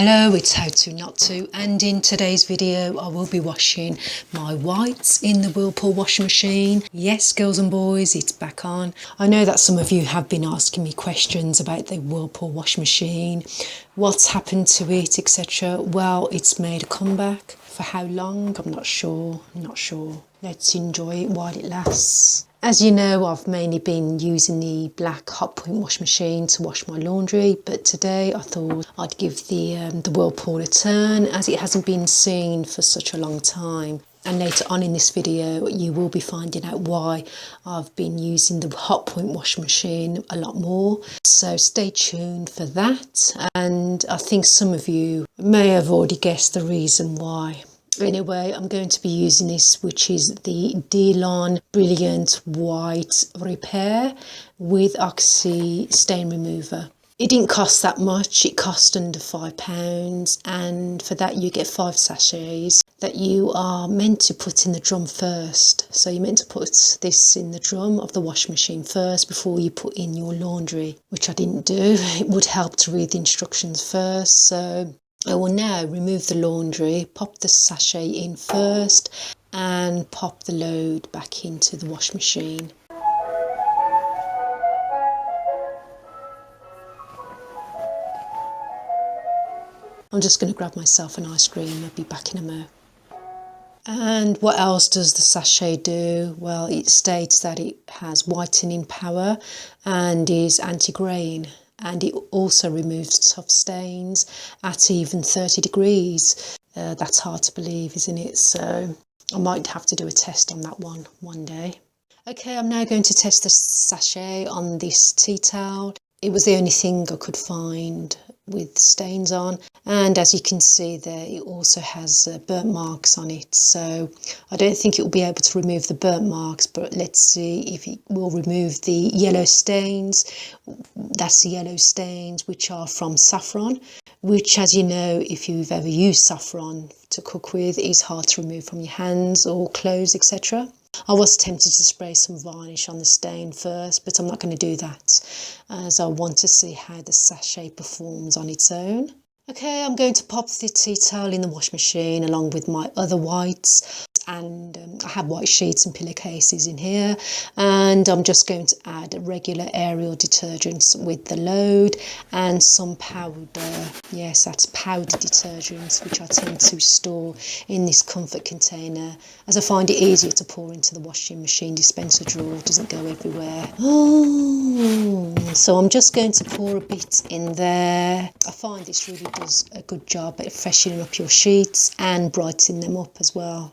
Hello, it's How To Not To, and in today's video I will be washing my whites in the Whirlpool washing machine. Yes, girls and boys, it's back on. I know that some of you have been asking me questions about the Whirlpool washing machine, what's happened to it, etc. Well, it's made a comeback. For how long? I'm not sure. Let's enjoy it while it lasts. As you know, I've mainly been using the black hot point wash machine to wash my laundry, but today I thought I'd give the Whirlpool a turn, as it hasn't been seen for such a long time. And later on in this video you will be finding out why I've been using the hot point wash machine a lot more. So stay tuned for that, and I think some of you may have already guessed the reason why. Anyway, I'm going to be using this, which is the DYLON Brilliant White Repair with Oxy Stain Remover. It didn't cost that much, it cost under £5, and for that you get 5 sachets that you are meant to put in the drum first. So you're meant to put this in the drum of the washing machine first before you put in your laundry, which I didn't do. It would help to read the instructions first. So I will now remove the laundry, pop the sachet in first and pop the load back into the wash machine. I'm just going to grab myself an ice cream. I'll be back in a mo. And what else does the sachet do? Well, it states that it has whitening power and is anti-grain. And it also removes tough stains at even 30 degrees. That's hard to believe, isn't it? So I might have to do a test on that one day. Okay, I'm now going to test the sachet on this tea towel. It was the only thing I could find with stains on, and as you can see there, it also has burnt marks on it, so I don't think it will be able to remove the burnt marks, but let's see if it will remove the yellow stains. That's the yellow stains which are from saffron, which, as you know, if you've ever used saffron to cook with, is hard to remove from your hands or clothes, etc. I was tempted to spray some varnish on the stain first, but I'm not going to do that, as I want to see how the sachet performs on its own. Okay, I'm going to pop the tea towel in the wash machine along with my other whites, and I have white sheets and pillowcases in here, and I'm just going to add regular Ariel detergents with the load and some powder. Yes, that's powder detergents, which I tend to store in this comfort container, as I find it easier to pour into the washing machine dispenser drawer. It doesn't go everywhere. So I'm just going to pour a bit in there. I find this really does a good job at freshening up your sheets and brightening them up as well.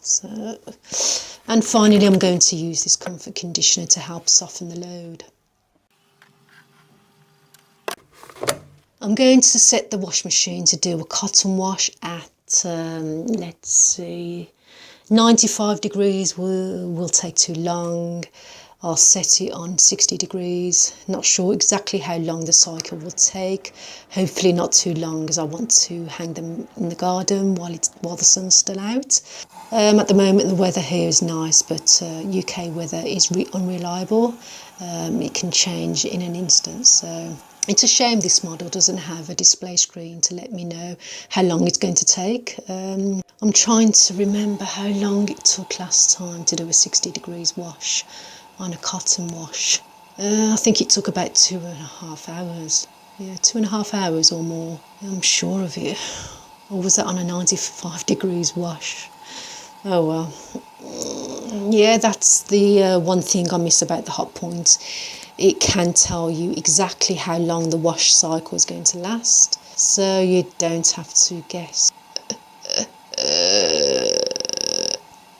And finally, I'm going to use this comfort conditioner to help soften the load. I'm going to set the wash machine to do a cotton wash at, let's see, 95 degrees will take too long. I'll set it on 60 degrees. Not sure exactly how long the cycle will take. Hopefully not too long, as I want to hang them in the garden while the sun's still out. At the moment the weather here is nice, but UK weather is unreliable. It can change in an instant, so it's a shame this model doesn't have a display screen to let me know how long it's going to take. I'm trying to remember how long it took last time to do a 60 degrees wash on a cotton wash. I think it took about 2.5 hours. Yeah, 2.5 hours or more. I'm sure of it. Or was that on a 95 degrees wash? Oh well. Yeah, that's the one thing I miss about the hot point. It can tell you exactly how long the wash cycle is going to last, so you don't have to guess.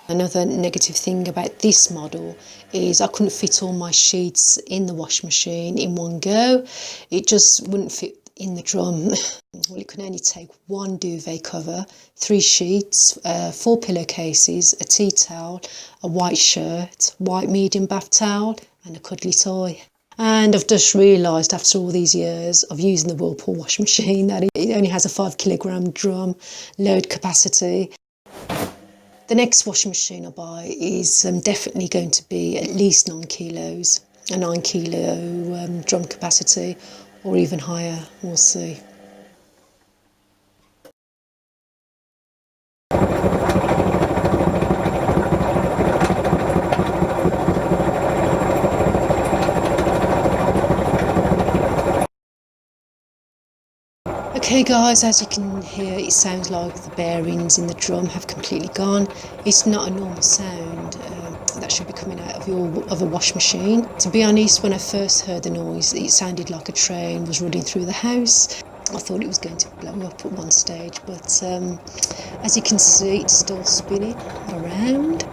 Another negative thing about this model is I couldn't fit all my sheets in the wash machine in one go. It just wouldn't fit in the drum. Well, it can only take 1 duvet cover, 3 sheets, 4 pillowcases, a tea towel, a white shirt, white medium bath towel and a cuddly toy. And I've just realised after all these years of using the Whirlpool washing machine that it only has a 5 kilogram drum load capacity. The next washing machine I buy is definitely going to be at least 9 kilos, a 9 kilo drum capacity, or even higher, we'll see. Okay guys, as you can hear, it sounds like the bearings in the drum have completely gone. It's not a normal sound that should be coming out of a wash machine. To be honest, when I first heard the noise, it sounded like a train was running through the house. I thought it was going to blow up at one stage, but as you can see, it's still spinning around.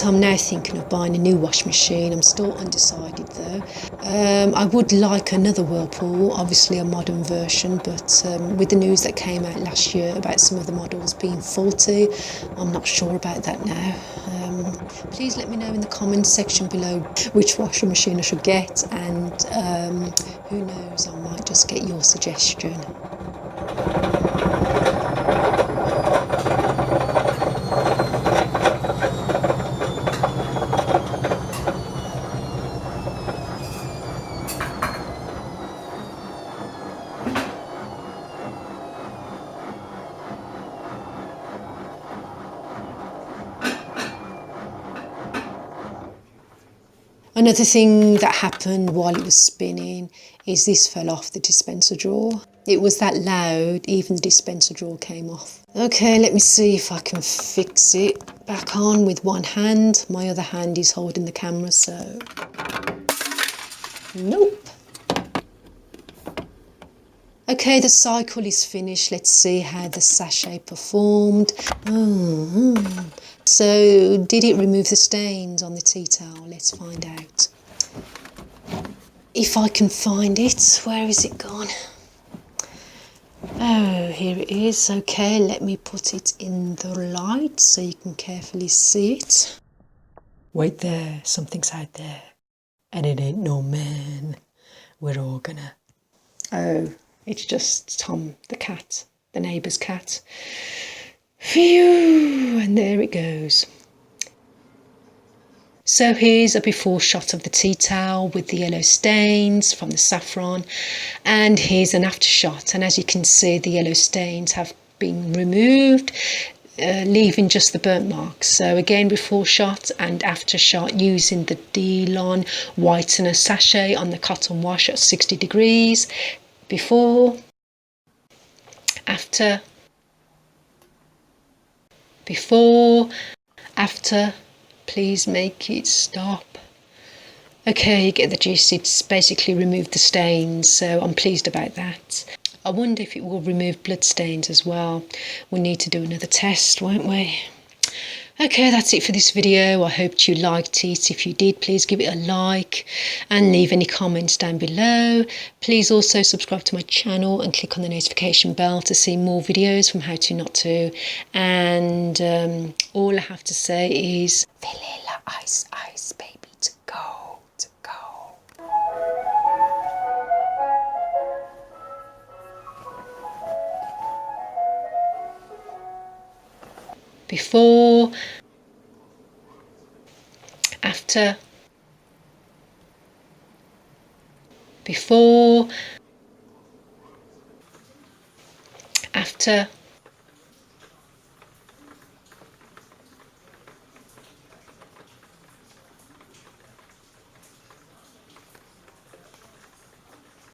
I'm now thinking of buying a new wash machine. I'm still undecided though. I would like another Whirlpool, obviously a modern version, but with the news that came out last year about some of the models being faulty, I'm not sure about that now. Please let me know in the comments section below which washing machine I should get, and who knows, I might just get your suggestion. Another thing that happened while it was spinning is this fell off the dispenser drawer. It was that loud, even the dispenser drawer came off. Okay, let me see if I can fix it back on with one hand. My other hand is holding the camera, so... Nope. Okay, the cycle is finished. Let's see how the sachet performed. So, did it remove the stains on the tea towel? Let's find out. If I can find it. Where is it gone? Oh, here it is. Okay, let me put it in the light so you can carefully see it. Wait there, something's out there. And it ain't no man. We're all gonna... Oh, it's just Tom, the cat, the neighbour's cat. Phew, and there it goes. So here's a before shot of the tea towel with the yellow stains from the saffron, and here's an after shot, and as you can see the yellow stains have been removed, leaving just the burnt marks. So again, before shot and after shot using the DYLON whitener sachet on the cotton wash at 60 degrees. Before, after, before, after. Please make it stop. Okay, you get the gist. It's basically removed the stains, so I'm pleased about that. I wonder if it will remove blood stains as well. We need to do another test, won't we? Okay, that's it for this video. I hope you liked it. If you did, please give it a like and leave any comments down below. Please also subscribe to my channel and click on the notification bell to see more videos from How To Not To. And all I have to say is Vanilla ice, ice, baby, to go, to go. Before, after, before, after.